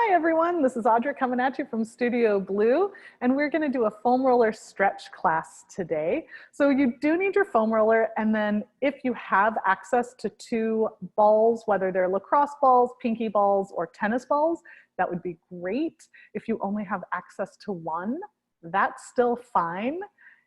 Hi everyone, this is Audra coming at you from Studio Blue, and we're going to do a foam roller stretch class today. So you do need your foam roller, and then if you have access to two balls, whether they're lacrosse balls, pinky balls, or tennis balls, that would be great. If you only have access to one, that's still fine.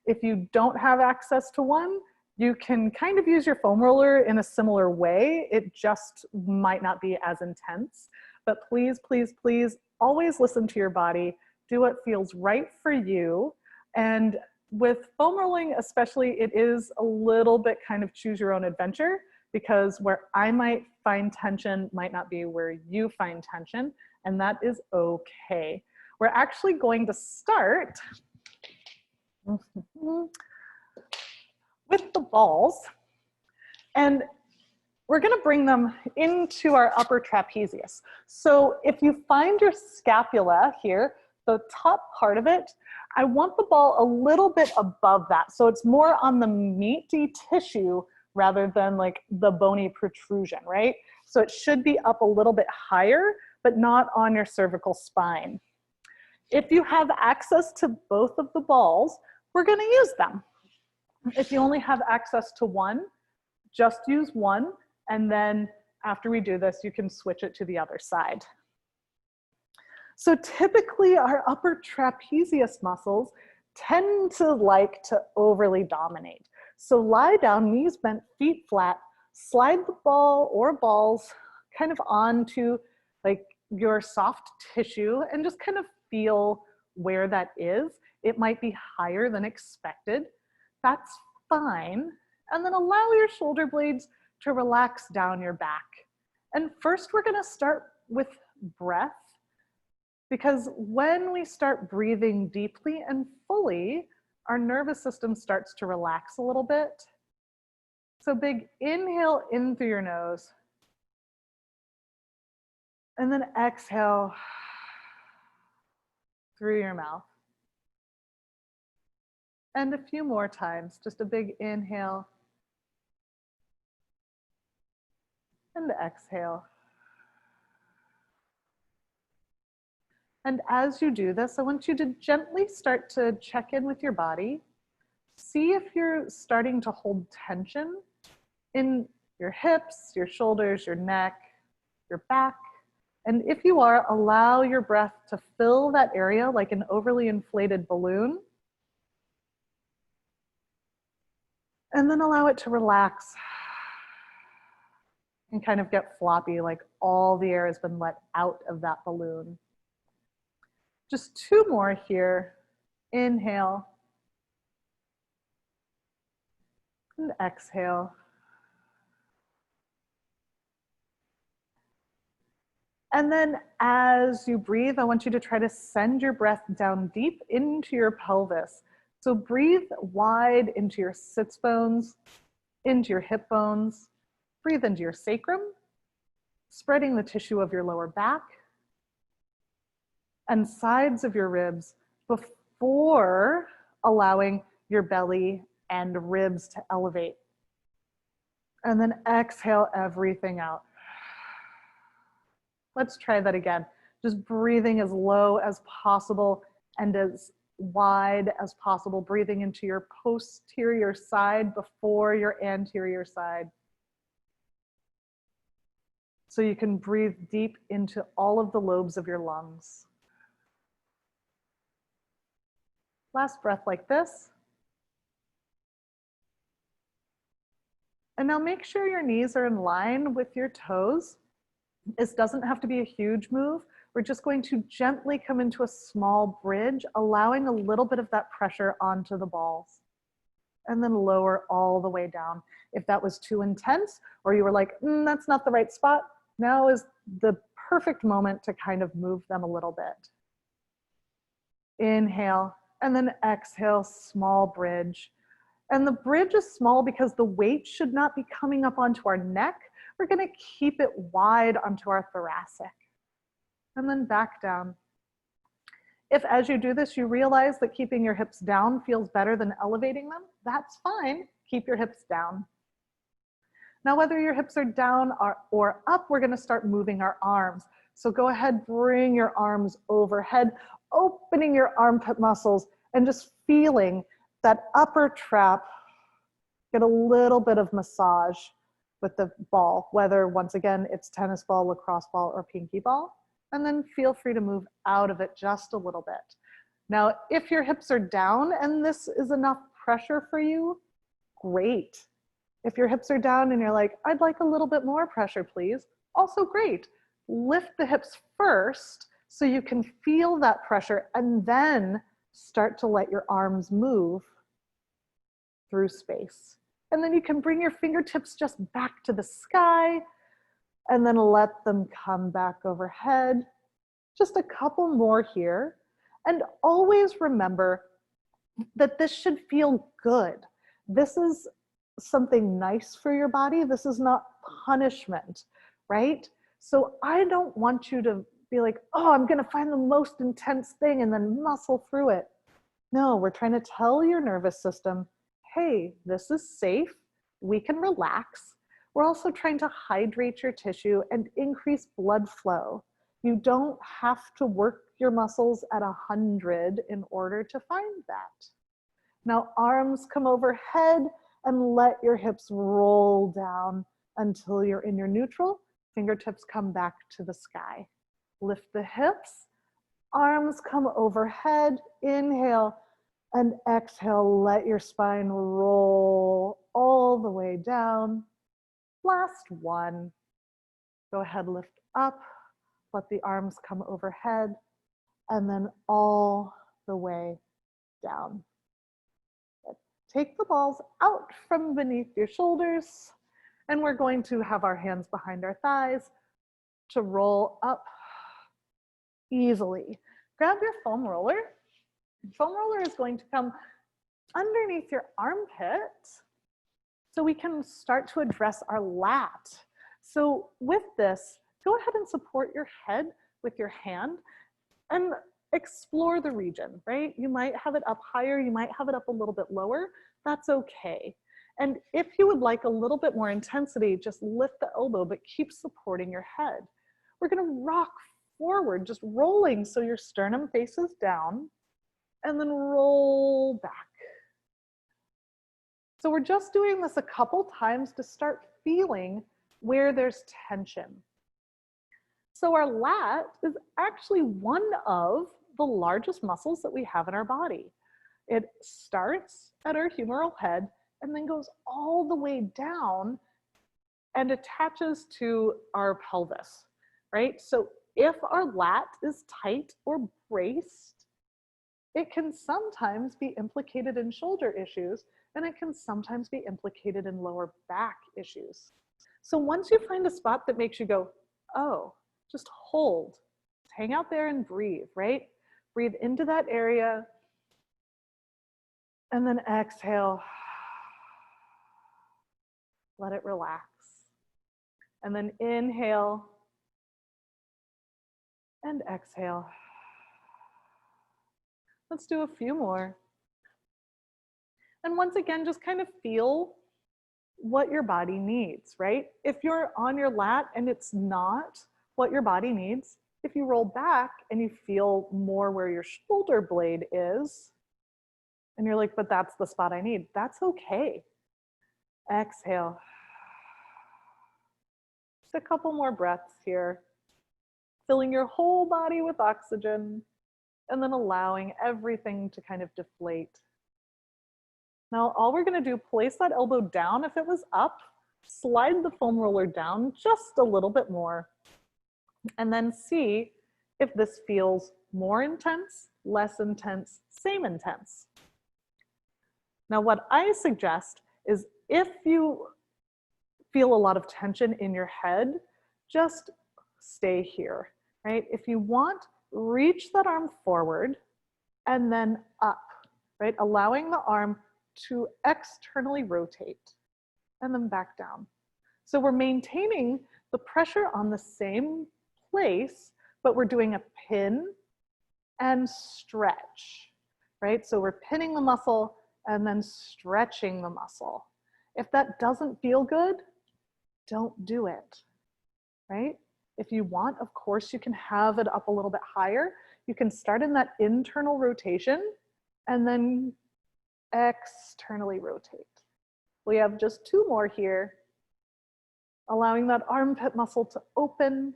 If you don't have access to one, you can kind of use your foam roller in a similar way. It just might not be as intense. But please, please, please always listen to your body. Do what feels right for you. And with foam rolling especially, it is a little bit kind of choose your own adventure, because where I might find tension might not be where you find tension, and that is okay. We're actually going to start with the balls, and we're going to bring them into our upper trapezius. So if you find your scapula here, the top part of it, I want the ball a little bit above that. So it's more on the meaty tissue rather than like the bony protrusion, right? So it should be up a little bit higher, but not on your cervical spine. If you have access to both of the balls, we're going to use them. If you only have access to one, just use one. And then after we do this, you can switch it to the other side. So typically our upper trapezius muscles tend to like to overly dominate. So lie down, knees bent, feet flat, slide the ball or balls kind of onto like your soft tissue and just kind of feel where that is. It might be higher than expected. That's fine. And then allow your shoulder blades to relax down your back. And first we're going to start with breath, because when we start breathing deeply and fully, our nervous system starts to relax a little bit. So big inhale in through your nose, and then exhale through your mouth. And a few more times, just a big inhale and exhale. And as you do this, I want you to gently start to check in with your body. See if you're starting to hold tension in your hips, your shoulders, your neck, your back. And if you are, allow your breath to fill that area like an overly inflated balloon. And then allow it to relax and kind of get floppy, like all the air has been let out of that balloon. Just two more here. Inhale and exhale. And then as you breathe, I want you to try to send your breath down deep into your pelvis. So breathe wide into your sits bones, into your hip bones. Breathe into your sacrum, spreading the tissue of your lower back and sides of your ribs before allowing your belly and ribs to elevate. And then exhale everything out. Let's try that again. Just breathing as low as possible and as wide as possible, breathing into your posterior side before your anterior side. So you can breathe deep into all of the lobes of your lungs. Last breath like this. And now make sure your knees are in line with your toes. This doesn't have to be a huge move. We're just going to gently come into a small bridge, allowing a little bit of that pressure onto the balls. And then lower all the way down. If that was too intense, or you were like, that's not the right spot, now is the perfect moment to kind of move them a little bit. Inhale, and then exhale, small bridge. And the bridge is small because the weight should not be coming up onto our neck. We're going to keep it wide onto our thoracic. And then back down. If as you do this, you realize that keeping your hips down feels better than elevating them, that's fine. Keep your hips down. Now, whether your hips are down or up, we're going to start moving our arms. So go ahead, bring your arms overhead, opening your armpit muscles and just feeling that upper trap. Get a little bit of massage with the ball, whether once again, it's tennis ball, lacrosse ball, or pinky ball. And then feel free to move out of it just a little bit. Now, if your hips are down and this is enough pressure for you, great. If your hips are down and you're like, I'd like a little bit more pressure, please, also great. Lift the hips first so you can feel that pressure and then start to let your arms move through space. And then you can bring your fingertips just back to the sky and then let them come back overhead. Just a couple more here. And always remember that this should feel good. This is something nice for your body. This is not punishment, right? So I don't want you to be like, oh, I'm gonna find the most intense thing and then muscle through it. No, we're trying to tell your nervous system, hey, this is safe, we can relax. We're also trying to hydrate your tissue and increase blood flow. You don't have to work your muscles at 100 in order to find that. Now arms come overhead and let your hips roll down until you're in your neutral. Fingertips come back to the sky. Lift the hips, arms come overhead, inhale, and exhale, let your spine roll all the way down. Last one. Go ahead, lift up, let the arms come overhead, and then all the way down. Take the balls out from beneath your shoulders, and we're going to have our hands behind our thighs to roll up easily. Grab your foam roller. Foam roller is going to come underneath your armpit so we can start to address our lat. So with this, go ahead and support your head with your hand and explore the region, right? You might have it up higher, you might have it up a little bit lower, that's okay. And if you would like a little bit more intensity, just lift the elbow, but keep supporting your head. We're gonna rock forward, just rolling so your sternum faces down, and then roll back. So we're just doing this a couple times to start feeling where there's tension. So our lat is actually one of the largest muscles that we have in our body. It starts at our humeral head and then goes all the way down and attaches to our pelvis, right? So if our lat is tight or braced, it can sometimes be implicated in shoulder issues, and it can sometimes be implicated in lower back issues. So once you find a spot that makes you go, oh, just hold, hang out there and breathe, right? Breathe into that area, and then exhale. Let it relax. And then inhale and exhale. Let's do a few more. And once again, just kind of feel what your body needs, right? If you're on your lat and it's not what your body needs, if you roll back and you feel more where your shoulder blade is, and you're like, but that's the spot I need, that's okay. Exhale. Just a couple more breaths here. Filling your whole body with oxygen, and then allowing everything to kind of deflate. Now, all we're gonna do, place that elbow down. If it was up, slide the foam roller down just a little bit more, and then see if this feels more intense, less intense, same intense. Now, what I suggest is if you feel a lot of tension in your head, just stay here, right? If you want, reach that arm forward and then up, right? Allowing the arm to externally rotate and then back down. So we're maintaining the pressure on the same place, but we're doing a pin and stretch, right? So we're pinning the muscle and then stretching the muscle. If that doesn't feel good, don't do it, right? If you want, of course, you can have it up a little bit higher. You can start in that internal rotation and then externally rotate. We have just 2 more here, allowing that armpit muscle to open.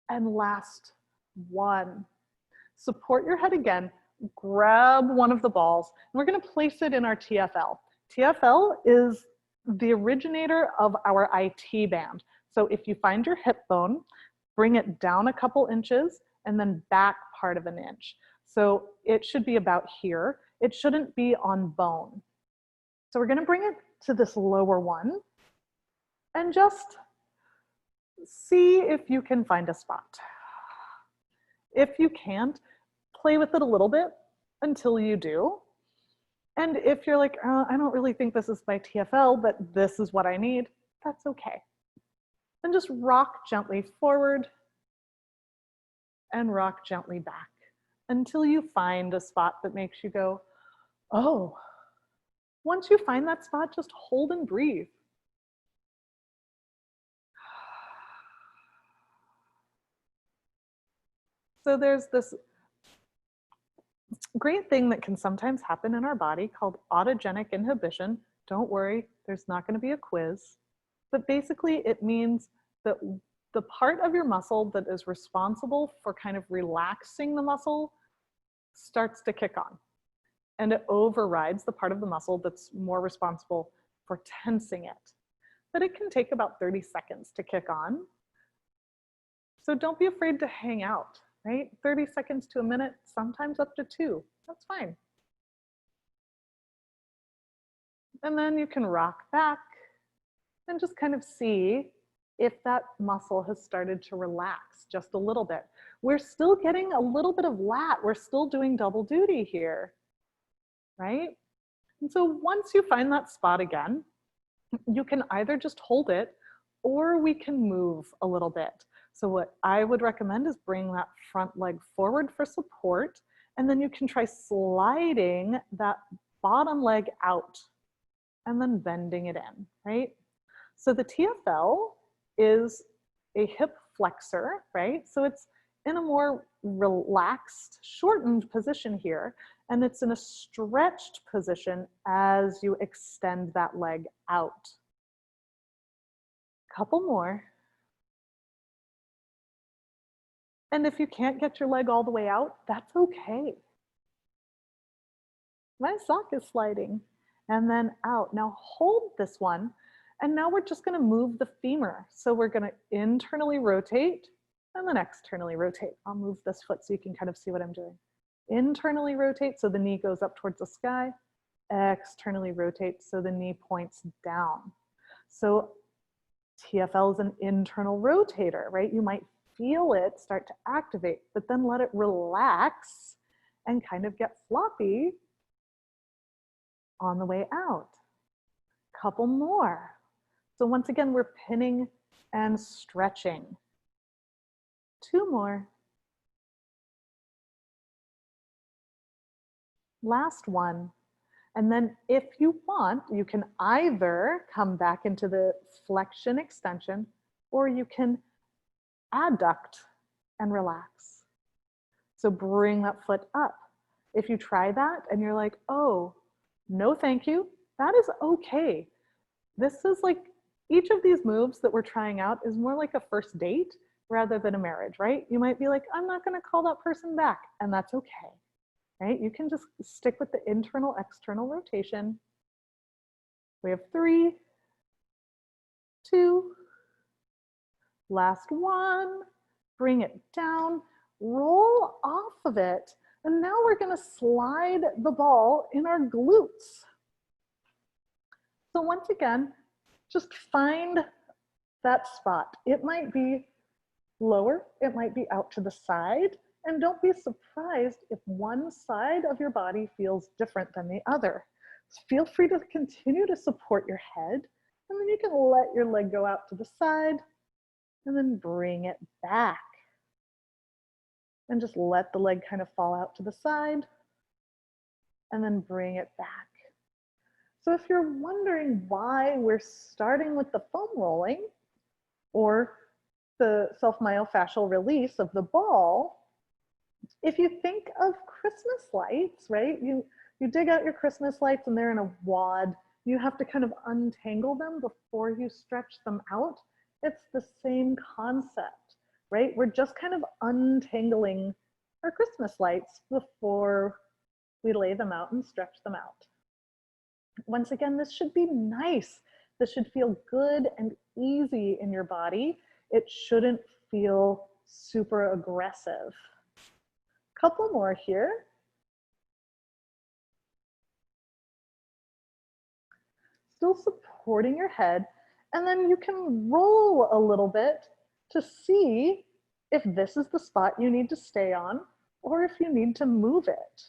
And last 1. Support your head again, grab one of the balls, and we're gonna place it in our TFL. TFL is the originator of our IT band. So if you find your hip bone, bring it down a couple inches and then back part of an inch. So it should be about here. It shouldn't be on bone. So we're gonna bring it to this lower one and just see if you can find a spot. If you can't, play with it a little bit until you do. And if you're like, I don't really think this is my TFL, but this is what I need, that's okay. And just rock gently forward and rock gently back until you find a spot that makes you go, oh. Once you find that spot, just hold and breathe. So there's this great thing that can sometimes happen in our body called autogenic inhibition. Don't worry, there's not going to be a quiz. But basically it means that the part of your muscle that is responsible for kind of relaxing the muscle starts to kick on. And it overrides the part of the muscle that's more responsible for tensing it. But it can take about 30 seconds to kick on. So don't be afraid to hang out, right? 30 seconds to a minute, sometimes up to 2. That's fine. And then you can rock back and just kind of see if that muscle has started to relax just a little bit. We're still getting a little bit of lat. We're still doing double duty here, right? And so once you find that spot again, you can either just hold it or we can move a little bit. So what I would recommend is bring that front leg forward for support, and then you can try sliding that bottom leg out and then bending it in, right? So the TFL is a hip flexor, right? So it's in a more relaxed, shortened position here, and it's in a stretched position as you extend that leg out. Couple more. And if you can't get your leg all the way out, that's okay. My sock is sliding. And then out. Now hold this one. And now we're just going to move the femur. So we're going to internally rotate and then externally rotate. I'll move this foot so you can kind of see what I'm doing. Internally rotate so the knee goes up towards the sky. Externally rotate so the knee points down. So TFL is an internal rotator, right? You might feel it start to activate, but then let it relax and kind of get floppy on the way out. Couple more. So once again, we're pinning and stretching. 2 more. Last one. And then if you want, you can either come back into the flexion extension, or you can adduct and relax. So bring that foot up. If you try that and you're like, oh, no thank you, that is okay. This is like, each of these moves that we're trying out is more like a first date rather than a marriage, right? You might be like, I'm not gonna call that person back, and that's okay, right? You can just stick with the internal, external rotation. We have 3, 2, last one, bring it down, roll off of it, and now we're gonna slide the ball in our glutes. So once again, just find that spot. It might be lower, it might be out to the side, and don't be surprised if one side of your body feels different than the other. So feel free to continue to support your head, and then you can let your leg go out to the side, and then bring it back. And just let the leg kind of fall out to the side, and then bring it back. So if you're wondering why we're starting with the foam rolling, or the self-myofascial release of the ball, if you think of Christmas lights, right? You dig out your Christmas lights and they're in a wad. You have to kind of untangle them before you stretch them out. It's the same concept, right? We're just kind of untangling our Christmas lights before we lay them out and stretch them out. Once again, this should be nice. This should feel good and easy in your body. It shouldn't feel super aggressive. Couple more here. Still supporting your head, and then you can roll a little bit to see if this is the spot you need to stay on or if you need to move it.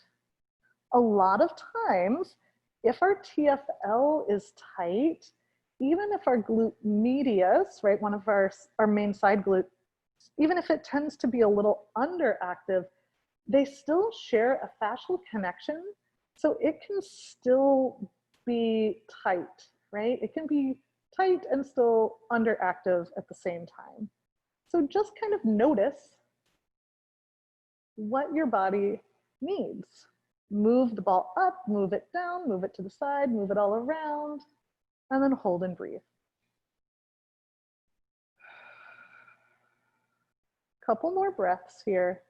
A lot of times, if our TFL is tight, even if our glute medius, right, one of our main side glutes, even if it tends to be a little underactive, they still share a fascial connection, so it can still be tight, right? It can be tight and still underactive at the same time. So just kind of notice what your body needs. Move the ball up, move it down, move it to the side, move it all around, and then hold and breathe. Couple more breaths here.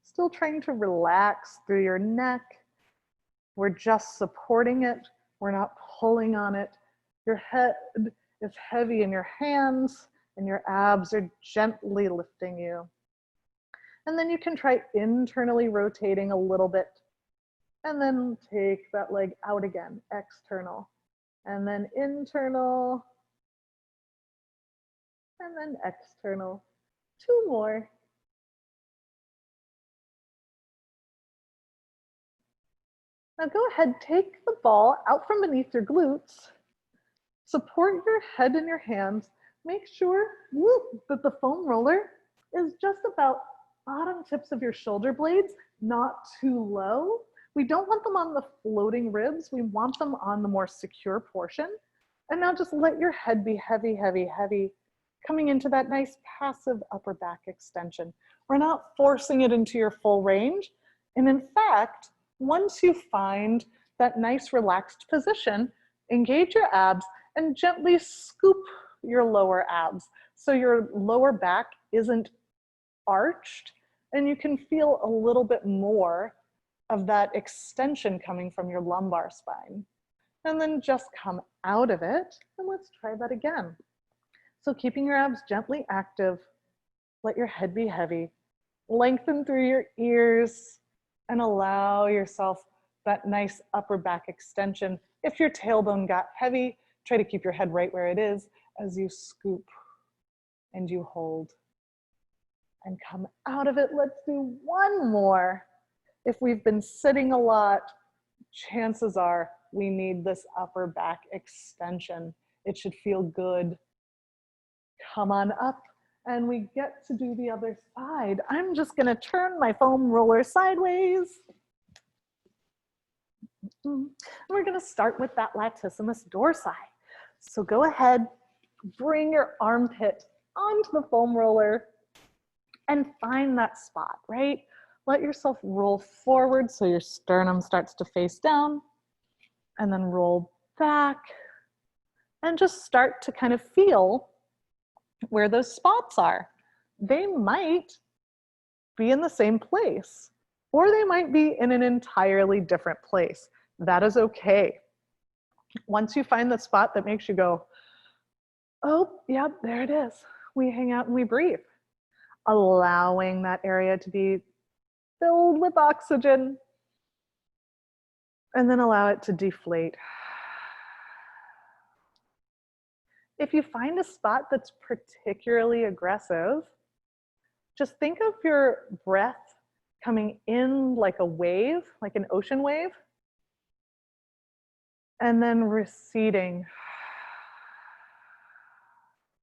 Still trying to relax through your neck. We're just supporting it. We're not pulling on it. Your head is heavy in your hands and your abs are gently lifting you. And then you can try internally rotating a little bit and then take that leg out again, external, and then internal, and then external. Two more. Now go ahead, take the ball out from beneath your glutes, support your head in your hands, make sure that the foam roller is just about bottom tips of your shoulder blades, not too low. We don't want them on the floating ribs, we want them on the more secure portion. And now just let your head be heavy, heavy, heavy, coming into that nice passive upper back extension. We're not forcing it into your full range. And in fact, once you find that nice relaxed position, engage your abs and gently scoop your lower abs so your lower back isn't arched and you can feel a little bit more of that extension coming from your lumbar spine. And then just come out of it, and let's try that again. So keeping your abs gently active, let your head be heavy, lengthen through your ears, and allow yourself that nice upper back extension. If your tailbone got heavy, try to keep your head right where it is as you scoop and you hold. And come out of it. Let's do one more. If we've been sitting a lot, chances are we need this upper back extension. It should feel good. Come on up. And we get to do the other side. I'm just gonna turn my foam roller sideways. We're gonna start with that latissimus dorsi. So go ahead, bring your armpit onto the foam roller and find that spot, right? Let yourself roll forward so your sternum starts to face down, and then roll back, and just start to kind of feel where those spots are. They might be in the same place, or they might be in an entirely different place. That is okay. Once you find the spot that makes you go, oh, yep, there it is. We hang out and we breathe, allowing that area to be filled with oxygen, and then allow it to deflate. If you find a spot that's particularly aggressive, just think of your breath coming in like a wave, like an ocean wave, and then receding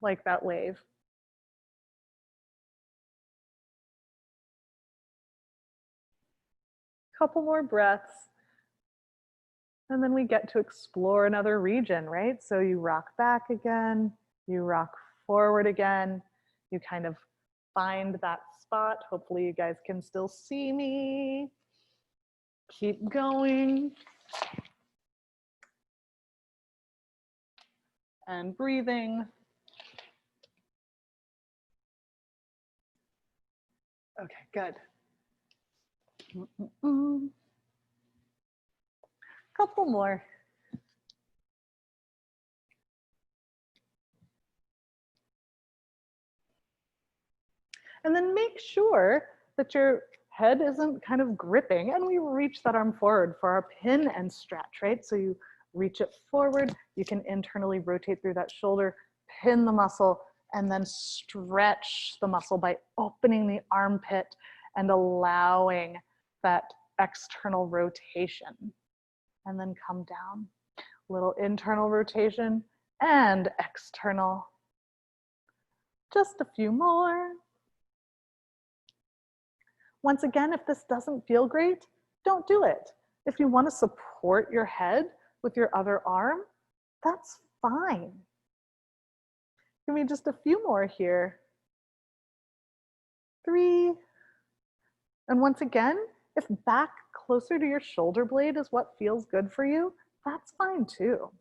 like that wave. Couple more breaths, and then we get to explore another region, right? So you rock back again, you rock forward again. You kind of find that spot. Hopefully you guys can still see me. Keep going. And breathing. Okay, good. Couple more. And then make sure that your head isn't kind of gripping, and we reach that arm forward for our pin and stretch, right? So you reach it forward, you can internally rotate through that shoulder, pin the muscle, and then stretch the muscle by opening the armpit and allowing that external rotation. And then come down. Little internal rotation and external. Just a few more. Once again, if this doesn't feel great, don't do it. If you want to support your head with your other arm, that's fine. Give me just a few more here. 3. And once again, if back closer to your shoulder blade is what feels good for you, that's fine too.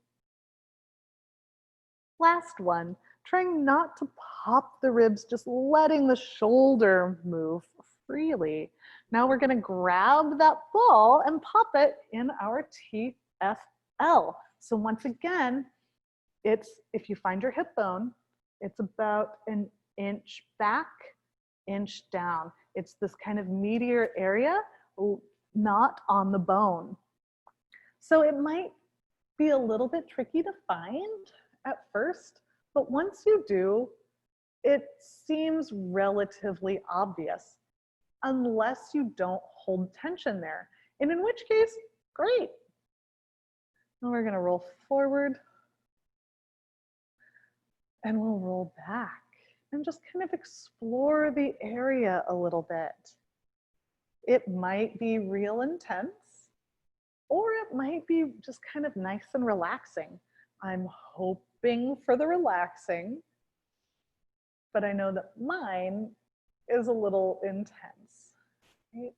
Last one, trying not to pop the ribs, just letting the shoulder move freely. Now we're gonna grab that ball and pop it in our TFL. So once again, it's, if you find your hip bone, it's about an inch back, inch down. It's this kind of meatier area, not on the bone. So it might be a little bit tricky to find at first, but once you do, it seems relatively obvious, unless you don't hold tension there. And in which case, great. Now we're gonna roll forward and we'll roll back and just kind of explore the area a little bit. It might be real intense, or it might be just kind of nice and relaxing. I'm hoping for the relaxing, but I know that mine is a little intense, right?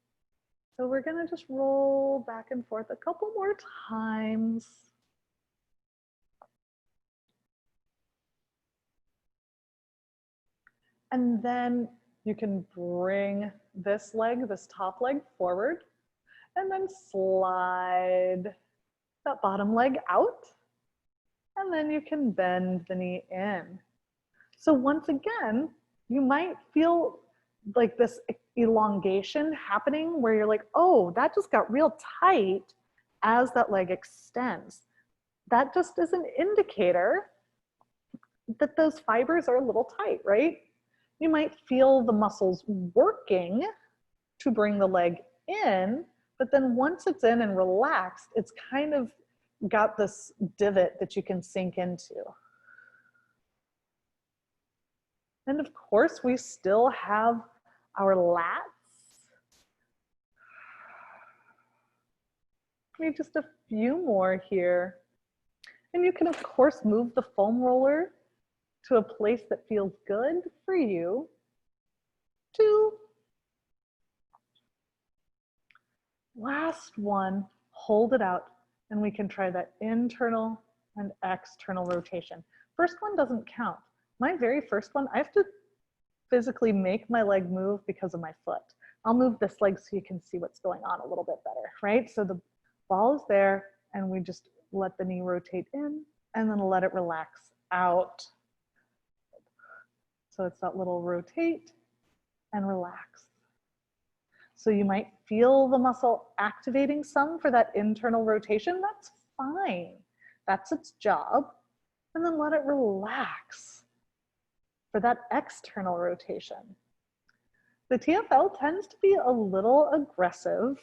So we're gonna just roll back and forth a couple more times. And then you can bring this leg, this top leg forward, and then slide that bottom leg out. And then you can bend the knee in. So once again, you might feel like this elongation happening where you're like, oh, that just got real tight as that leg extends. That just is an indicator that those fibers are a little tight, right? You might feel the muscles working to bring the leg in, but then once it's in and relaxed, it's kind of got this divot that you can sink into. And of course, we still have our lats. Maybe just a few more here. And you can, of course, move the foam roller to a place that feels good for you. 2. Last one, hold it out, and we can try that internal and external rotation. First one doesn't count. My very first one, I have to physically make my leg move because of my foot. I'll move this leg so you can see what's going on a little bit better, right? So the ball is there, and we just let the knee rotate in, and then let it relax out. So it's that little rotate and relax. So you might feel the muscle activating some for that internal rotation. That's fine. That's its job. And then let it relax for that external rotation. The TFL tends to be a little aggressive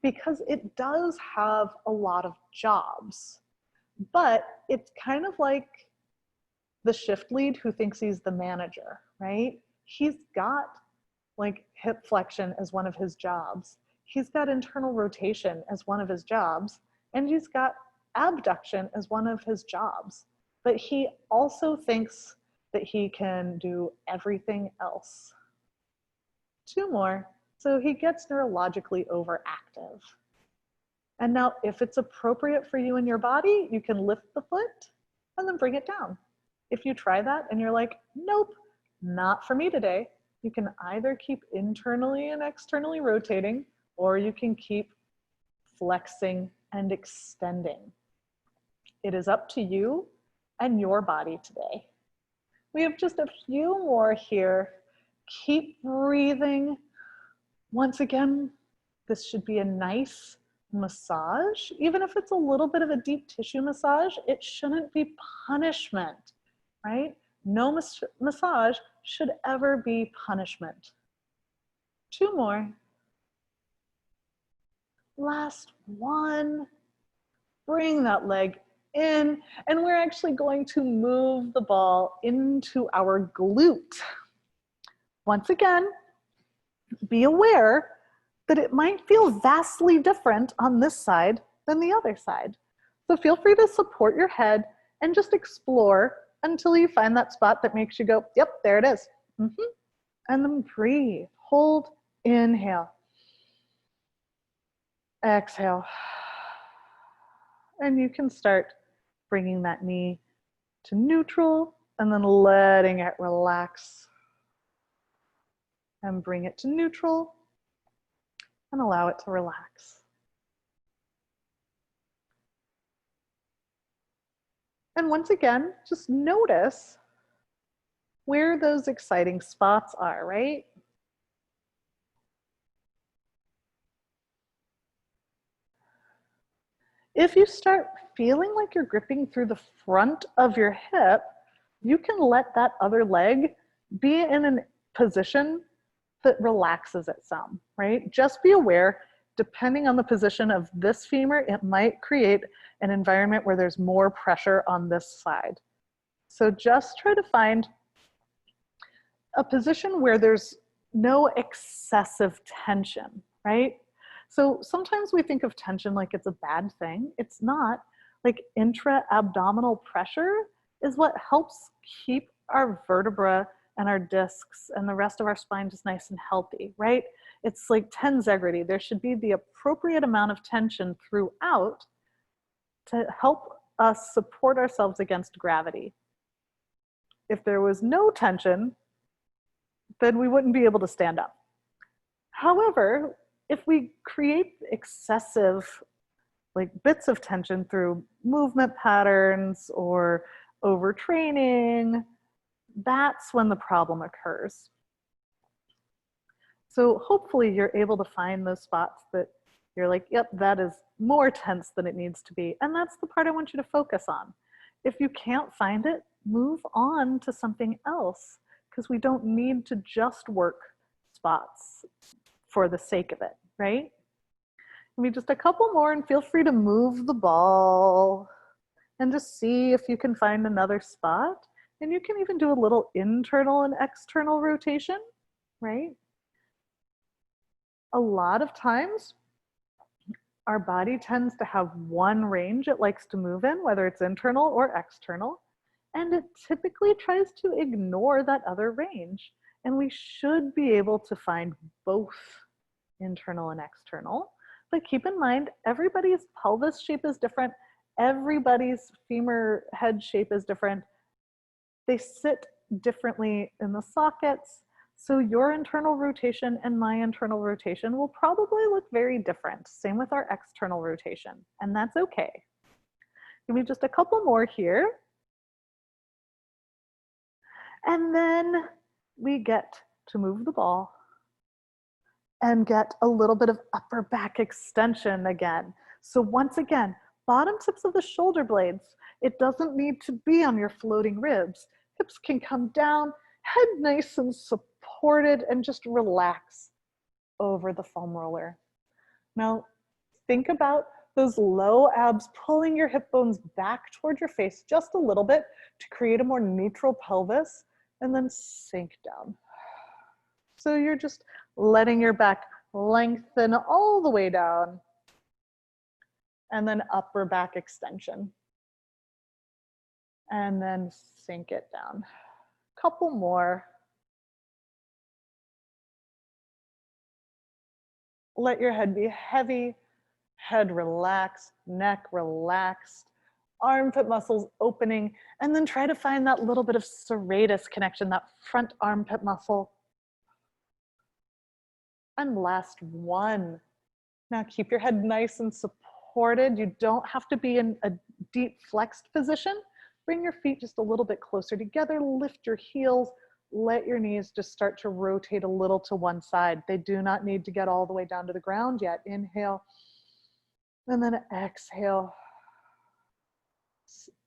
because it does have a lot of jobs, but it's kind of like the shift lead who thinks he's the manager, right? He's got like hip flexion as one of his jobs. He's got internal rotation as one of his jobs, and he's got abduction as one of his jobs. But he also thinks that he can do everything else. 2 more, so he gets neurologically overactive. And now if it's appropriate for you and your body, you can lift the foot and then bring it down. If you try that and you're like, nope, not for me today, you can either keep internally and externally rotating, or you can keep flexing and extending. It is up to you and your body today. We have just a few more here. Keep breathing. Once again, this should be a nice massage. Even if it's a little bit of a deep tissue massage, it shouldn't be punishment, right? No massage should ever be punishment. 2 more. Last one. Bring that leg in, and we're actually going to move the ball into our glute. Once again, be aware that it might feel vastly different on this side than the other side. So feel free to support your head and just explore until you find that spot that makes you go, yep, there it is. And then breathe, hold, inhale, exhale. And you can start bringing that knee to neutral and then letting it relax. And bring it to neutral and allow it to relax. And once again, just notice where those exciting spots are, right? If you start feeling like you're gripping through the front of your hip, you can let that other leg be in a position that relaxes it some, right? Just be aware, depending on the position of this femur, it might create an environment where there's more pressure on this side. So just try to find a position where there's no excessive tension, right? So sometimes we think of tension like it's a bad thing. It's not. Like intra-abdominal pressure is what helps keep our vertebra and our discs and the rest of our spine just nice and healthy, right? It's like tensegrity. There should be the appropriate amount of tension throughout to help us support ourselves against gravity. If there was no tension, then we wouldn't be able to stand up. However, if we create excessive like bits of tension through movement patterns or overtraining, that's when the problem occurs. So hopefully you're able to find those spots that you're like, yep, that is more tense than it needs to be. And that's the part I want you to focus on. If you can't find it, move on to something else, because we don't need to just work spots for the sake of it, right? Give me just a couple more and feel free to move the ball and just see if you can find another spot. And you can even do a little internal and external rotation, right? A lot of times, our body tends to have one range it likes to move in, whether it's internal or external, and it typically tries to ignore that other range. And we should be able to find both internal and external. But keep in mind, everybody's pelvis shape is different. Everybody's femur head shape is different. They sit differently in the sockets. So your internal rotation and my internal rotation will probably look very different. Same with our external rotation, and that's okay. Give me just a couple more here. And then we get to move the ball and get a little bit of upper back extension again. So once again, bottom tips of the shoulder blades. It doesn't need to be on your floating ribs. Hips can come down, head nice and supported, and just relax over the foam roller. Now, think about those low abs pulling your hip bones back toward your face just a little bit to create a more neutral pelvis, and then sink down. So you're just letting your back lengthen all the way down, and then upper back extension. And then sink it down. Couple more. Let your head be heavy, head relaxed, neck relaxed, armpit muscles opening, and then try to find that little bit of serratus connection, that front armpit muscle. And last one. Now keep your head nice and supported. You don't have to be in a deep flexed position. Bring your feet just a little bit closer together, lift your heels, let your knees just start to rotate a little to one side. They do not need to get all the way down to the ground yet. Inhale, and then exhale.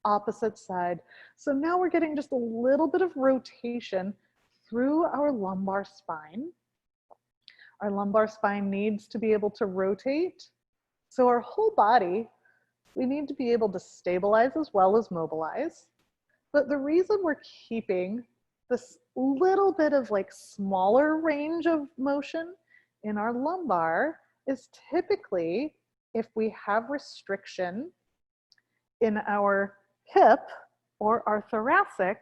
Opposite side. So now we're getting just a little bit of rotation through our lumbar spine. Our lumbar spine needs to be able to rotate. So our whole body, we need to be able to stabilize as well as mobilize. But the reason we're keeping this little bit of like smaller range of motion in our lumbar is typically if we have restriction in our hip or our thoracic,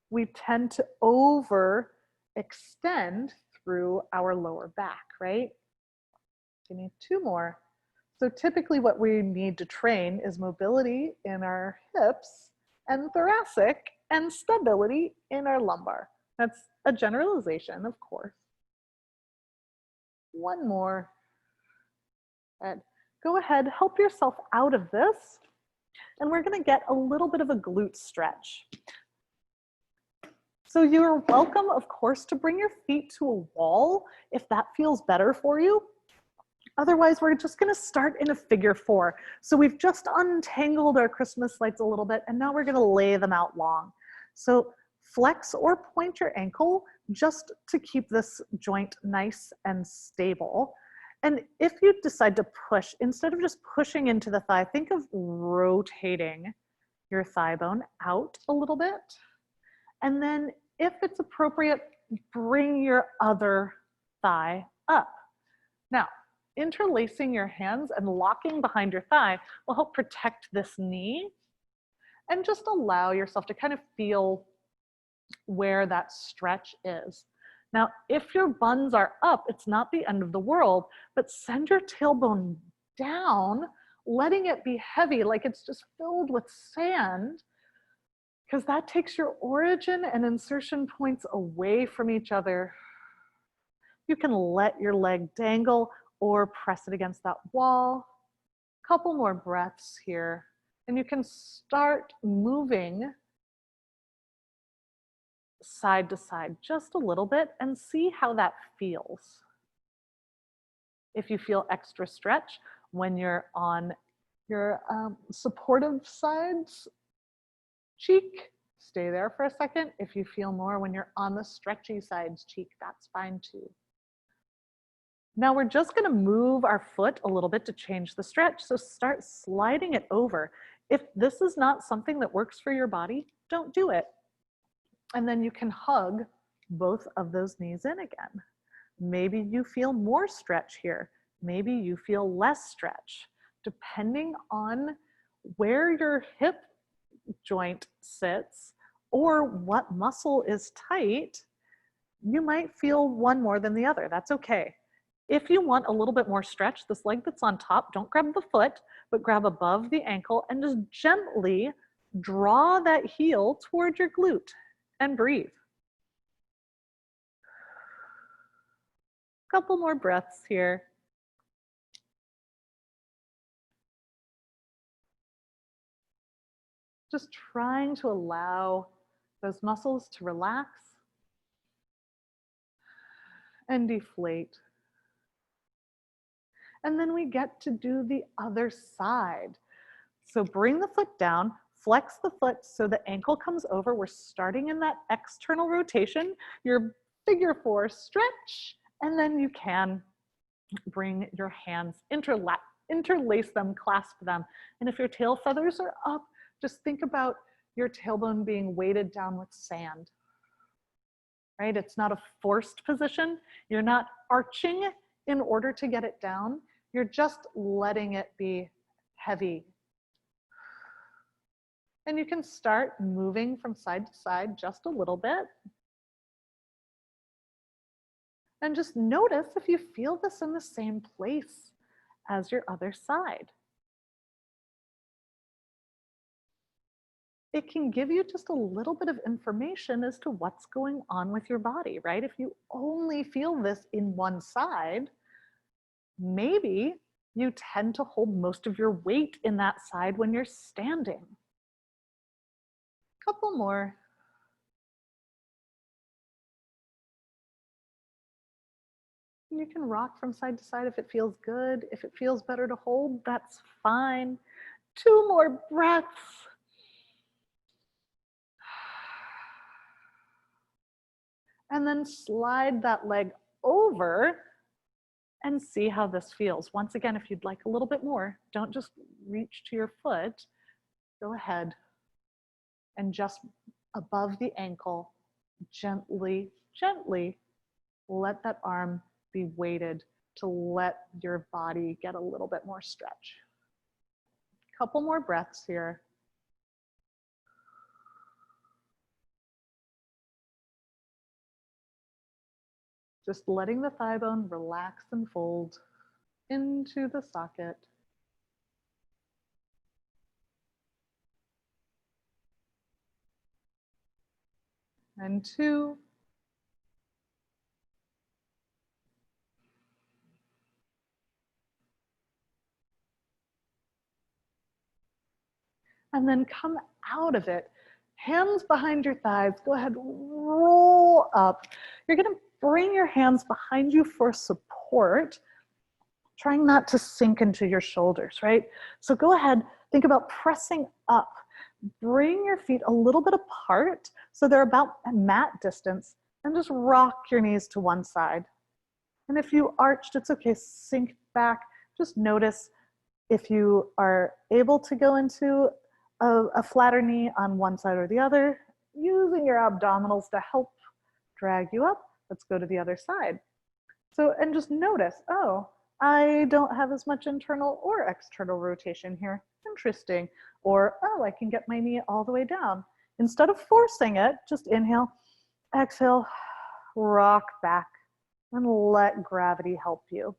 we tend to overextend through our lower back, right? We need two more. So typically what we need to train is mobility in our hips and thoracic and stability in our lumbar. That's a generalization, of course. One more. Good. Go ahead, help yourself out of this. And we're gonna get a little bit of a glute stretch. So you're welcome, of course, to bring your feet to a wall if that feels better for you. Otherwise, we're just gonna start in a figure four. So we've just untangled our Christmas lights a little bit, and now we're gonna lay them out long. So flex or point your ankle just to keep this joint nice and stable. And if you decide to push, instead of just pushing into the thigh, think of rotating your thigh bone out a little bit. And then if it's appropriate, bring your other thigh up. Now, interlacing your hands and locking behind your thigh will help protect this knee and just allow yourself to kind of feel where that stretch is. Now, if your buns are up, it's not the end of the world, but send your tailbone down, letting it be heavy, like it's just filled with sand, because that takes your origin and insertion points away from each other. You can let your leg dangle or press it against that wall. Couple more breaths here, and you can start moving side to side just a little bit and see how that feels. If you feel extra stretch when you're on your supportive sides, cheek, stay there for a second. If you feel more when you're on the stretchy sides, cheek, that's fine too. Now we're just gonna move our foot a little bit to change the stretch. So start sliding it over. If this is not something that works for your body, don't do it. And then you can hug both of those knees in again. Maybe you feel more stretch here. Maybe you feel less stretch. Depending on where your hip joint sits or what muscle is tight, you might feel one more than the other. That's okay. If you want a little bit more stretch, this leg that's on top, don't grab the foot, but grab above the ankle and just gently draw that heel toward your glute and breathe. Couple more breaths here. Just trying to allow those muscles to relax and deflate. And then we get to do the other side. So bring the foot down, flex the foot so the ankle comes over. We're starting in that external rotation. Your figure four stretch, and then you can bring your hands, interlace them, clasp them. And if your tail feathers are up, just think about your tailbone being weighted down with sand, right? It's not a forced position. You're not arching in order to get it down. You're just letting it be heavy. And you can start moving from side to side just a little bit. And just notice if you feel this in the same place as your other side. It can give you just a little bit of information as to what's going on with your body, right? If you only feel this in one side, maybe you tend to hold most of your weight in that side when you're standing. Couple more. You can rock from side to side if it feels good. If it feels better to hold, that's fine. 2 more breaths. And then slide that leg over and see how this feels. Once again, if you'd like a little bit more, don't just reach to your foot. Go ahead and just above the ankle, gently, gently let that arm be weighted to let your body get a little bit more stretch. Couple more breaths here. Just letting the thigh bone relax and fold into the socket. And 2. And then come out of it. Hands behind your thighs. Go ahead, roll up. You're gonna bring your hands behind you for support, trying not to sink into your shoulders, right? So go ahead, think about pressing up. Bring your feet a little bit apart so they're about mat distance, and just rock your knees to one side. And if you arched, it's okay, sink back. Just notice if you are able to go into a flatter knee on one side or the other, using your abdominals to help drag you up. Let's go to the other side. So, and just notice, oh, I don't have as much internal or external rotation here. Interesting. Or, oh, I can get my knee all the way down. Instead of forcing it, just inhale, exhale, rock back, and let gravity help you.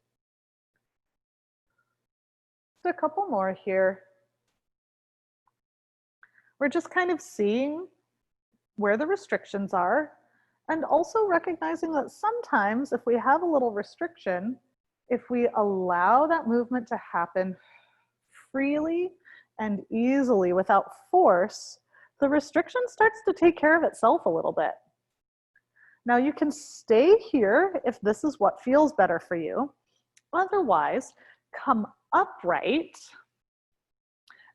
Just a couple more here. We're just kind of seeing where the restrictions are, and also recognizing that sometimes if we have a little restriction, if we allow that movement to happen freely and easily without force, the restriction starts to take care of itself a little bit. Now you can stay here if this is what feels better for you. Otherwise, come upright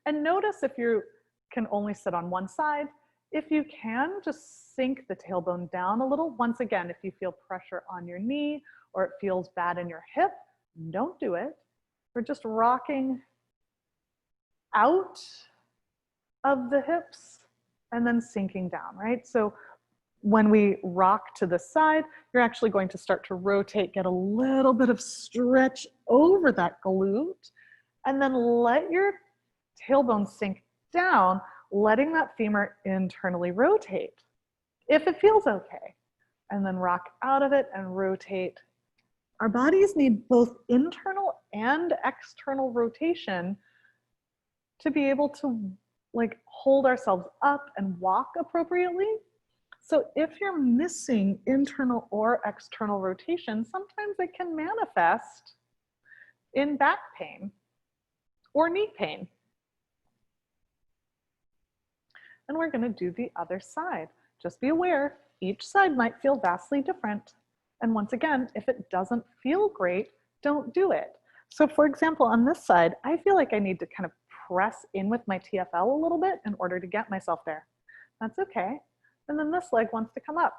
and notice if you can only sit on one side. If you can, just sink the tailbone down a little. Once again, if you feel pressure on your knee or it feels bad in your hip, don't do it. We're just rocking out of the hips and then sinking down, right? So when we rock to the side, you're actually going to start to rotate, get a little bit of stretch over that glute, and then let your tailbone sink down, letting that femur internally rotate, if it feels okay. And then rock out of it and rotate. Our bodies need both internal and external rotation to be able to hold ourselves up and walk appropriately. So if you're missing internal or external rotation, sometimes it can manifest in back pain or knee pain. And we're gonna do the other side. Just be aware, each side might feel vastly different. And once again, if it doesn't feel great, don't do it. So for example, on this side, I feel like I need to kind of press in with my TFL a little bit in order to get myself there. That's okay. And then this leg wants to come up.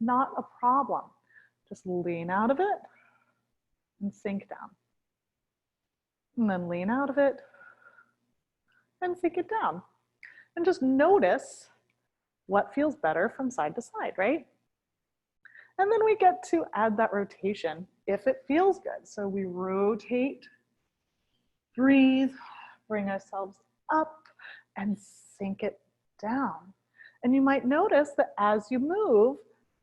Not a problem. Just lean out of it and sink down. And then lean out of it and sink it down. And just notice what feels better from side to side, right? And then we get to add that rotation if it feels good. So we rotate, breathe, bring ourselves up and sink it down. And you might notice that as you move,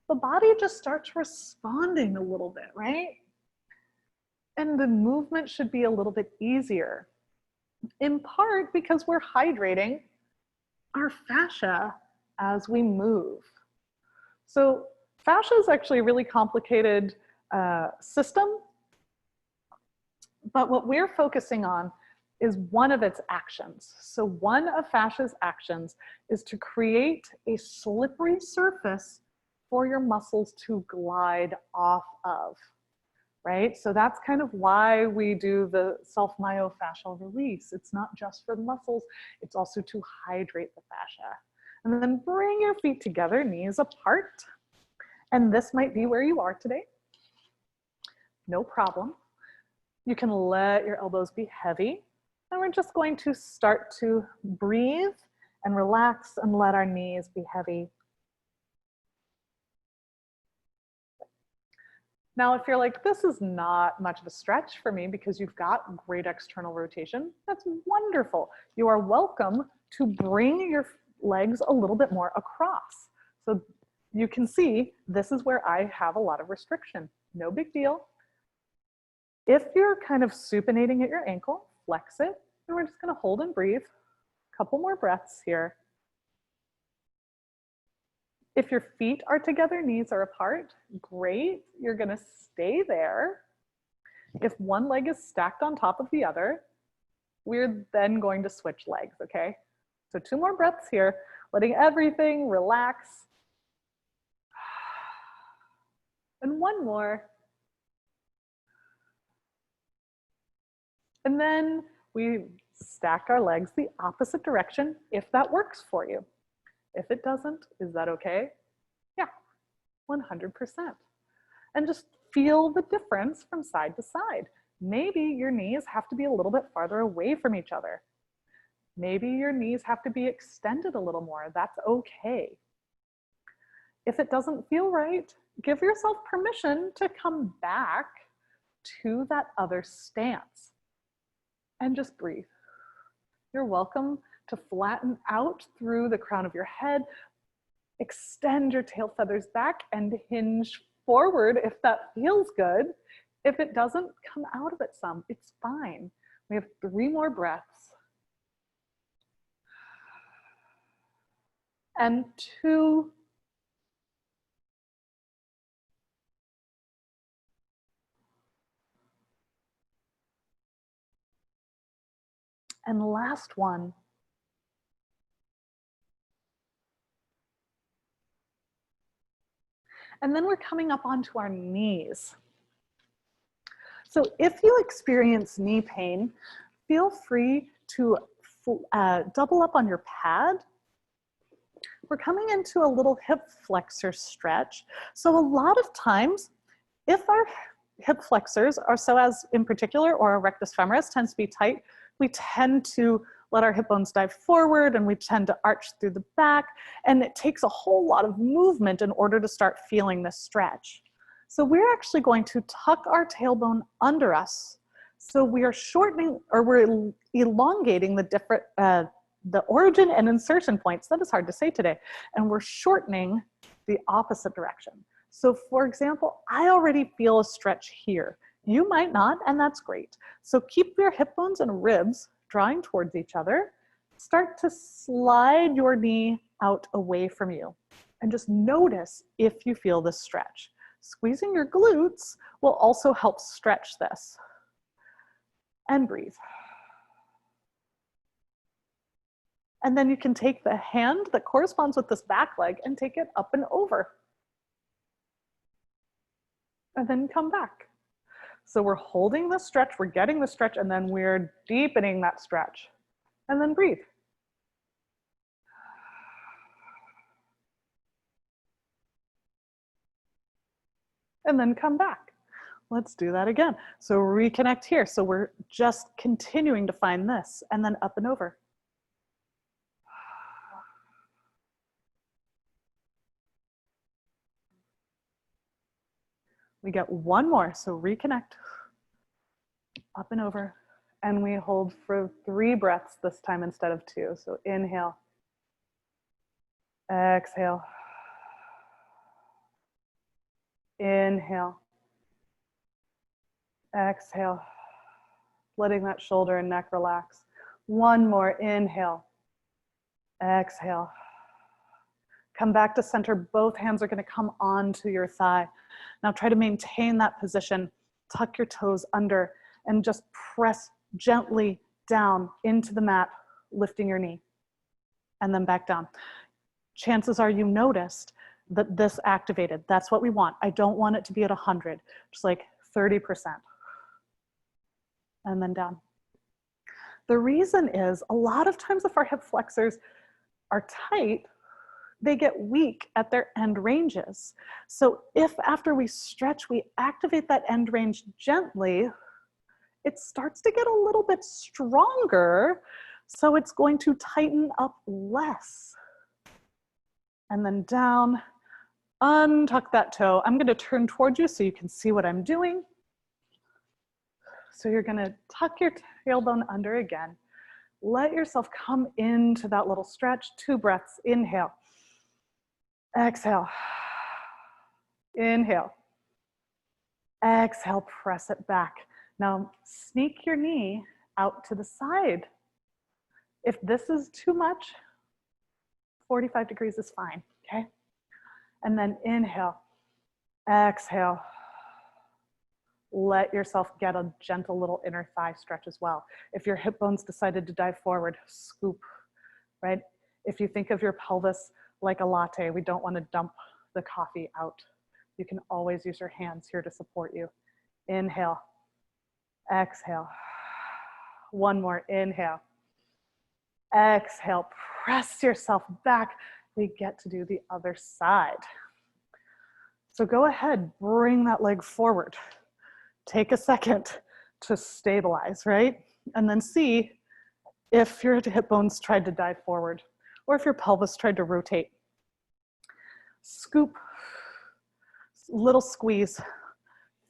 the body just starts responding a little bit, right? And the movement should be a little bit easier, in part because we're hydrating our fascia as we move. So fascia is actually a really complicated system, but what we're focusing on is one of its actions. So one of fascia's actions is to create a slippery surface for your muscles to glide off of, right? So that's kind of why we do the self-myofascial release. It's not just for the muscles, it's also to hydrate the fascia. And then bring your feet together, knees apart. And this might be where you are today. No problem. You can let your elbows be heavy. And we're just going to start to breathe and relax and let our knees be heavy. Now, if you're like, this is not much of a stretch for me because you've got great external rotation, that's wonderful. You are welcome to bring your legs a little bit more across. So you can see this is where I have a lot of restriction. No big deal. If you're kind of supinating at your ankle, flex it, and we're just going to hold and breathe. A couple more breaths here. If your feet are together, knees are apart, great. You're going to stay there. If one leg is stacked on top of the other, we're then going to switch legs, okay? So 2 more breaths here, letting everything relax. And 1 more. And then we stack our legs the opposite direction if that works for you. If it doesn't, is that okay? Yeah, 100%. And just feel the difference from side to side. Maybe your knees have to be a little bit farther away from each other. Maybe your knees have to be extended a little more. That's okay. If it doesn't feel right, give yourself permission to come back to that other stance and just breathe. You're welcome to flatten out through the crown of your head, extend your tail feathers back and hinge forward if that feels good. If it doesn't, come out of it some, it's fine. We have 3 more breaths. And 2. And last one. And then we're coming up onto our knees. So if you experience knee pain, feel free to double up on your pad. We're coming into a little hip flexor stretch. So a lot of times, if our hip flexors are psoas in particular, or our rectus femoris tends to be tight, we tend to let our hip bones dive forward and we tend to arch through the back. And it takes a whole lot of movement in order to start feeling this stretch. So we're actually going to tuck our tailbone under us. So we are shortening, or we're elongating the origin and insertion points. That is hard to say today. And we're shortening the opposite direction. So for example, I already feel a stretch here. You might not, and that's great. So keep your hip bones and ribs drawing towards each other. Start to slide your knee out away from you. And just notice if you feel this stretch. Squeezing your glutes will also help stretch this. And breathe. And then you can take the hand that corresponds with this back leg and take it up and over. And then come back. So we're holding the stretch, we're getting the stretch, and then we're deepening that stretch. And then breathe. And then come back. Let's do that again. So reconnect here. So we're just continuing to find this, and then up and over. We get 1 more, so reconnect, up and over, and we hold for 3 breaths this time instead of 2. So inhale, Exhale. Inhale. Exhale. Letting that shoulder and neck relax. One more. Inhale. Exhale. Come back to center. Both hands are going to come onto your thigh. Now try to maintain that position. Tuck your toes under and just press gently down into the mat, lifting your knee, and then back down. Chances are you noticed that this activated. That's what we want. I don't want it to be at 100, just like 30%. And then down. The reason is a lot of times if our hip flexors are tight, they get weak at their end ranges. So if after we stretch, we activate that end range gently, it starts to get a little bit stronger. So it's going to tighten up less. And then down, untuck that toe. I'm going to turn towards you so you can see what I'm doing. So you're going to tuck your tailbone under again. Let yourself come into that little stretch. 2 breaths. Inhale. Exhale. Inhale. Exhale, press it back. Now sneak your knee out to the side. If this is too much, 45 degrees is fine, okay? And then inhale, exhale. Let yourself get a gentle little inner thigh stretch as well. If your hip bones decided to dive forward, scoop, right? If you think of your pelvis like a latte, we don't want to dump the coffee out. You can always use your hands here to support you. Inhale, exhale. One more, inhale. Exhale, press yourself back. We get to do the other side. So go ahead, bring that leg forward. Take a second to stabilize, right? And then see if your hip bones tried to dive forward or if your pelvis tried to rotate. Scoop, little squeeze.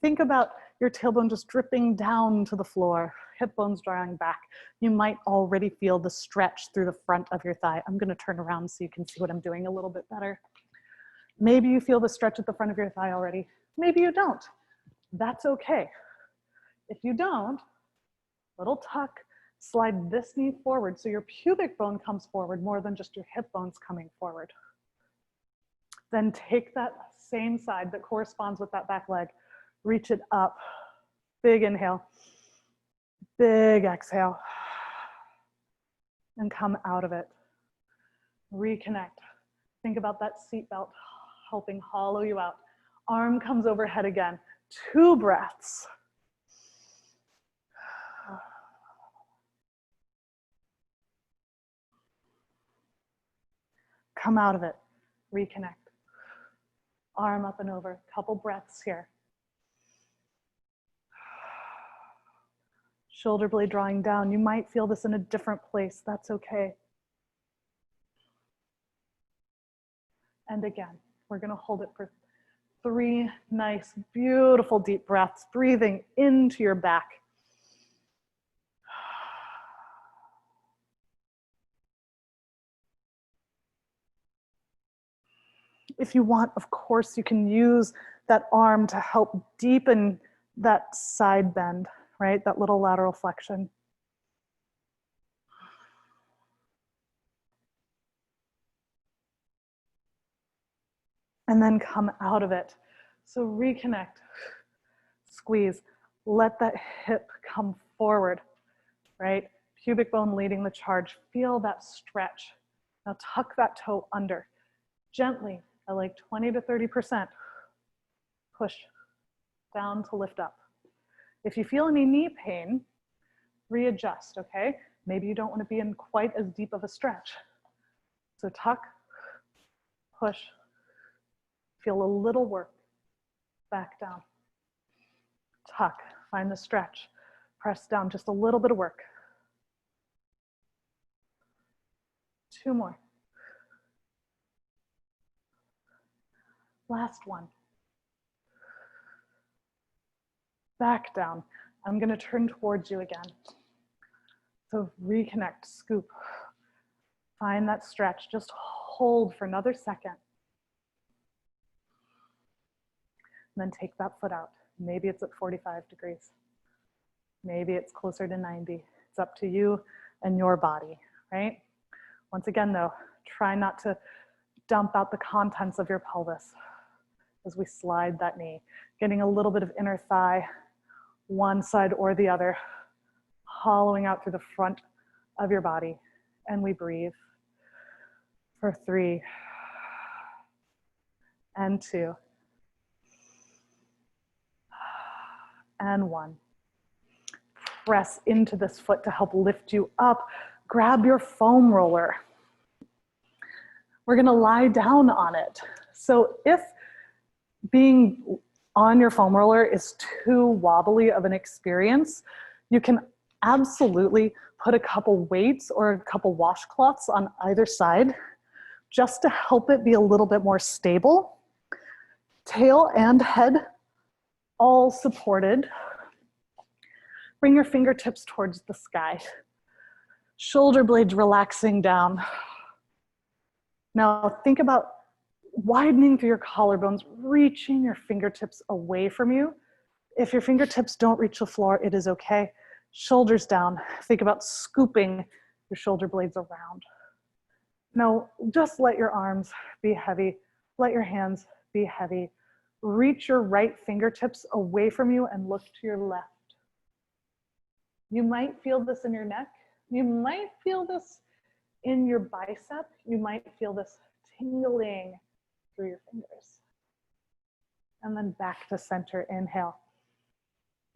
Think about your tailbone just dripping down to the floor, hip bones drawing back. You might already feel the stretch through the front of your thigh. I'm gonna turn around so you can see what I'm doing a little bit better. Maybe you feel the stretch at the front of your thigh already. Maybe you don't. That's okay. If you don't, little tuck, slide this knee forward so your pubic bone comes forward more than just your hip bones coming forward. Then take that same side that corresponds with that back leg, reach it up, big inhale, big exhale, and come out of it. Reconnect. Think about that seatbelt helping hollow you out. Arm comes overhead again. 2 breaths. Come out of it. Reconnect. Arm up and over. Couple breaths here. Shoulder blade drawing down. You might feel this in a different place. That's okay. And again, we're going to hold it for 3 nice, beautiful deep breaths, breathing into your back. If you want, of course, you can use that arm to help deepen that side bend, right? That little lateral flexion. And then come out of it. So reconnect, squeeze, let that hip come forward, right? Pubic bone leading the charge. Feel that stretch. Now tuck that toe under. Gently, at like 20 to 30%. Push down to lift up. If you feel any knee pain, readjust, okay? Maybe you don't want to be in quite as deep of a stretch. So tuck, push, feel a little work, back down. Tuck, find the stretch, press down, just a little bit of work. 2 more. Last one. Back down. I'm going to turn towards you again. So reconnect, scoop. Find that stretch. Just Hold for another second. And then take that foot out. Maybe it's at 45 degrees. Maybe it's closer to 90. It's up to you and your body, right? Once again though, try not to dump out the contents of your pelvis as we slide that knee. Getting a little bit of inner thigh, one side or the other, hollowing out through the front of your body. And we breathe for 3 and 2 and 1. Press into this foot to help lift you up. Grab your foam roller. We're gonna lie down on it. So if being on your foam roller is too wobbly of an experience, you can absolutely put a couple weights or a couple washcloths on either side just to help it be a little bit more stable. Tail and head all supported. Bring your fingertips towards the sky. Shoulder blades relaxing down. Now think about widening through your collarbones, reaching your fingertips away from you. If your fingertips don't reach the floor, it is okay. Shoulders down. Think about scooping your shoulder blades around. Now, just let your arms be heavy. Let your hands be heavy. Reach your right fingertips away from you and look to your left. You might feel this in your neck. You might feel this in your bicep. You might feel this tingling through your fingers. And then back to center, inhale.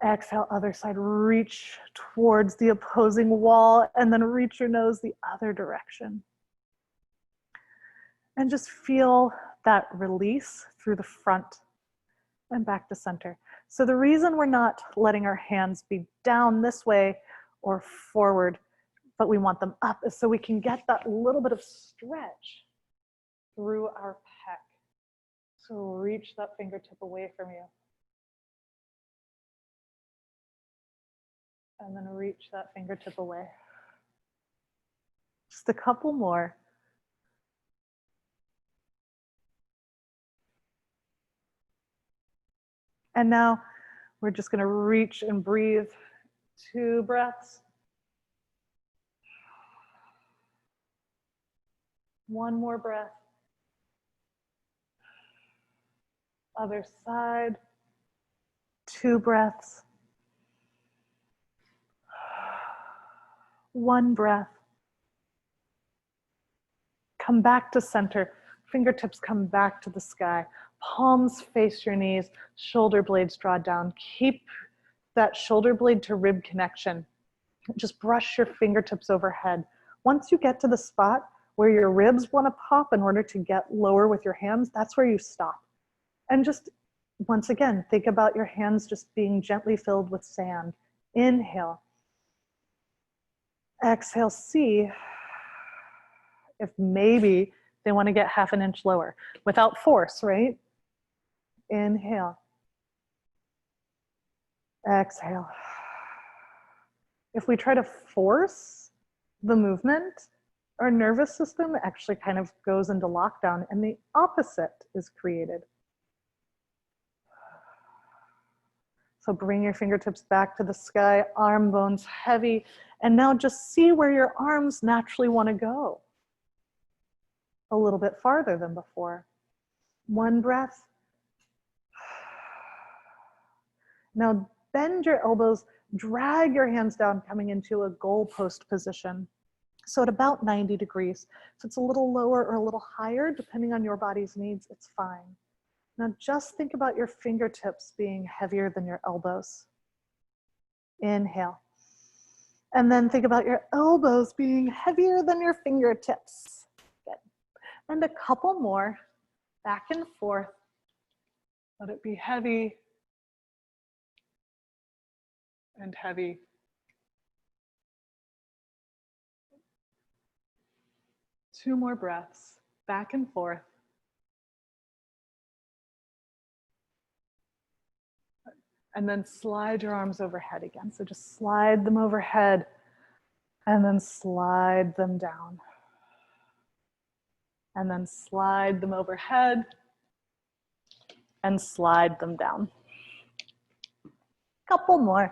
Exhale, other side, reach towards the opposing wall and then reach your nose the other direction. And just feel that release through the front and back to center. So the reason we're not letting our hands be down this way or forward, but we want them up, is so we can get that little bit of stretch through our pec. So reach that fingertip away from you. And then reach that fingertip away. Just a couple more. And now we're just going to reach and breathe 2 breaths. 1 more breath. Other side. 2 breaths. 1 breath. Come back to center. Fingertips come back to the sky. Palms face your knees. Shoulder blades draw down. Keep that shoulder blade to rib connection. Just brush your fingertips overhead. Once you get to the spot where your ribs want to pop in order to get lower with your hands, that's where you stop. And just, once again, think about your hands just being gently filled with sand. Inhale. Exhale, see if maybe they want to get half an inch lower without force, right? Inhale. Exhale. If we try to force the movement, our nervous system actually kind of goes into lockdown and the opposite is created. So bring your fingertips back to the sky, arm bones heavy, and now just see where your arms naturally want to go. A little bit farther than before. 1 breath. Now bend your elbows, drag your hands down, coming into a goalpost position. So at about 90 degrees. If it's a little lower or a little higher, depending on your body's needs, it's fine. Now just think about your fingertips being heavier than your elbows. Inhale. And then think about your elbows being heavier than your fingertips. Good. And a couple more, back and forth. Let it be heavy and heavy. Two more breaths, back and forth. And then slide your arms overhead again. So just slide them overhead and then slide them down. and then slide them overhead and slide them down. Couple more.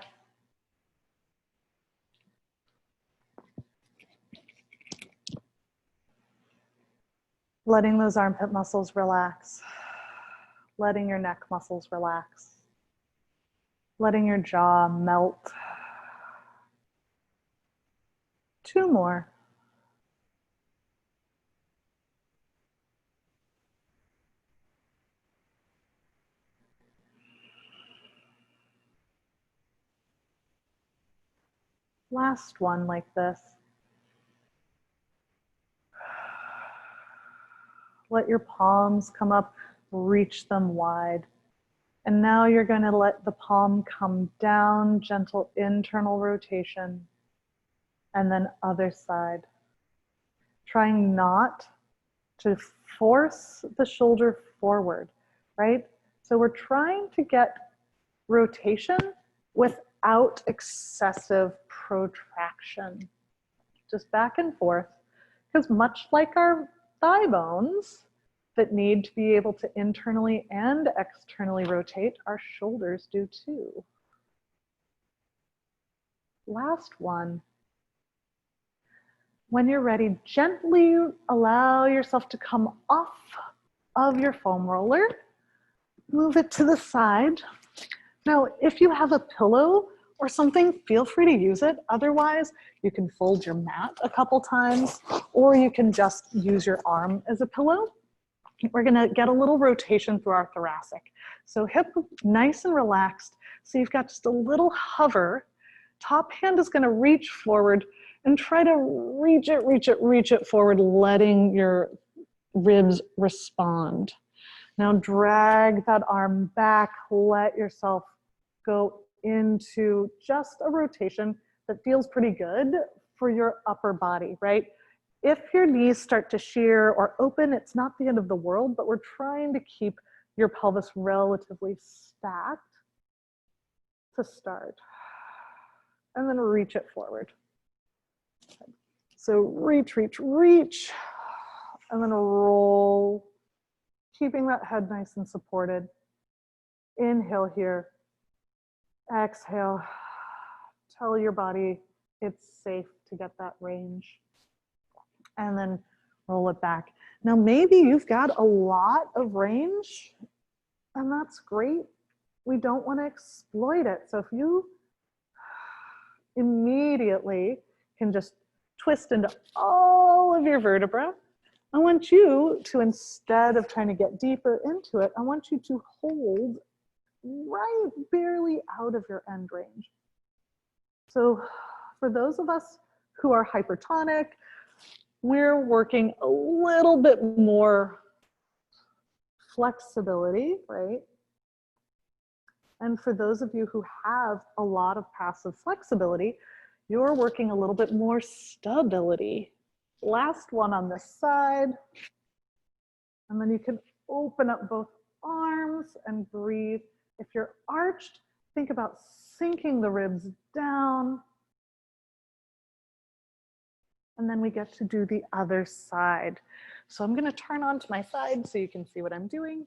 Letting those armpit muscles relax. Letting your neck muscles relax. Letting your jaw melt. 2 more. Last one like this. Let your palms come up, reach them wide. And now you're going to let the palm come down, gentle internal rotation, and then other side. Trying not to force the shoulder forward, right? So we're trying to get rotation without excessive protraction. Just back and forth, because much like our thigh bones that need to be able to internally and externally rotate, our shoulders do too. Last one. When you're ready, gently allow yourself to come off of your foam roller. Move it to the side. Now, if you have a pillow or something, feel free to use it. Otherwise, you can fold your mat a couple times, or you can just use your arm as a pillow. We're gonna get a little rotation through our thoracic. So hip nice and relaxed. So you've got just a little hover. Top hand is gonna reach forward and try to reach it forward, letting your ribs respond. Now drag that arm back, let yourself go into just a rotation that feels pretty good for your upper body, right? If your knees start to shear or open, it's not the end of the world, but we're trying to keep your pelvis relatively stacked to start. And then reach it forward. So reach, and then roll, keeping that head nice and supported. Inhale here, exhale. Tell your body it's safe to get that range. And then roll it back. Now maybe you've got a lot of range, and that's great. We don't want to exploit it. So if you immediately can just twist into all of your vertebrae, I want you to, instead of trying to get deeper into it, I want you to hold right barely out of your end range. So for those of us who are hypertonic, we're working a little bit more flexibility, right? And for those of you who have a lot of passive flexibility, you're working a little bit more stability. Last one on this side. And then you can open up both arms and breathe. If you're arched, think about sinking the ribs down. And then we get to do the other side. So I'm going to turn onto my side so you can see what I'm doing.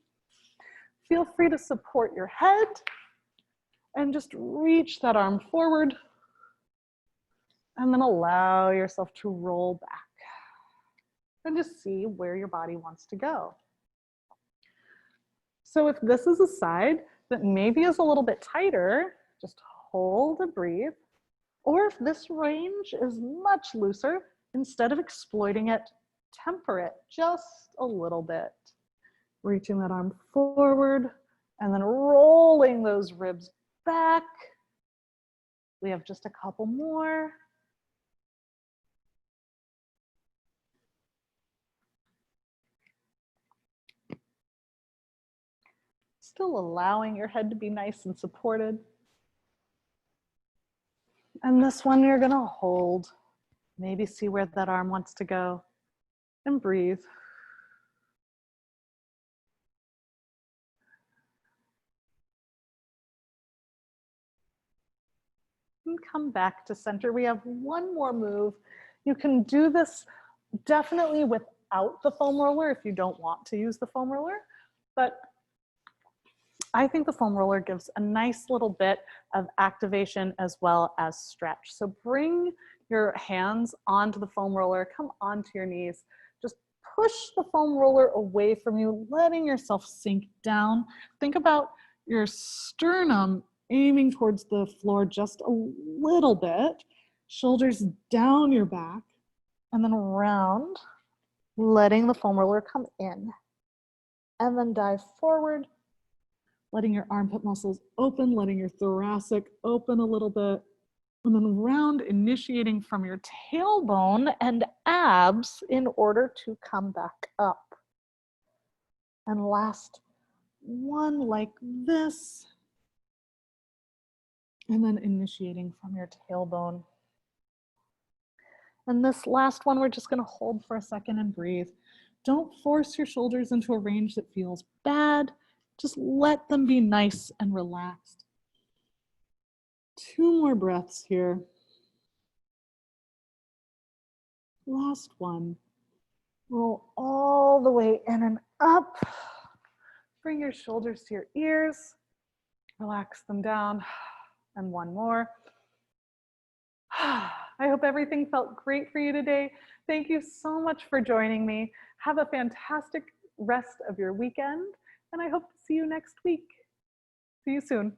Feel free to support your head and just reach that arm forward. And then allow yourself to roll back and just see where your body wants to go. So if this is a side that maybe is a little bit tighter, just hold and breathe. Or if this range is much looser, instead of exploiting it, temper it just a little bit. Reaching that arm forward and then rolling those ribs back. We have just a couple more. Still allowing your head to be nice and supported. And this one you're gonna hold. Maybe see where that arm wants to go and breathe. And come back to center. We have one more move. You can do this definitely without without the foam roller if you don't want to use the foam roller. But I think the foam roller gives a nice little bit of activation as well as stretch. So bring your hands onto the foam roller, come onto your knees, just push the foam roller away from you, letting yourself sink down. Think about your sternum aiming towards the floor just a little bit, shoulders down your back, and then around, letting the foam roller come in. And then dive forward, letting your armpit muscles open, letting your thoracic open a little bit, and then round, initiating from your tailbone and abs in order to come back up. And last one like this, and then initiating from your tailbone. And this last one, we're just gonna hold for a second and breathe. Don't force your shoulders into a range that feels bad. Just let them be nice and relaxed. 2 more breaths here. Last one. Roll all the way in and up. Bring your shoulders to your ears. Relax them down. And one more. I hope everything felt great for you today. Thank you so much for joining me. Have a fantastic rest of your weekend, and I hope to see you next week. See you soon.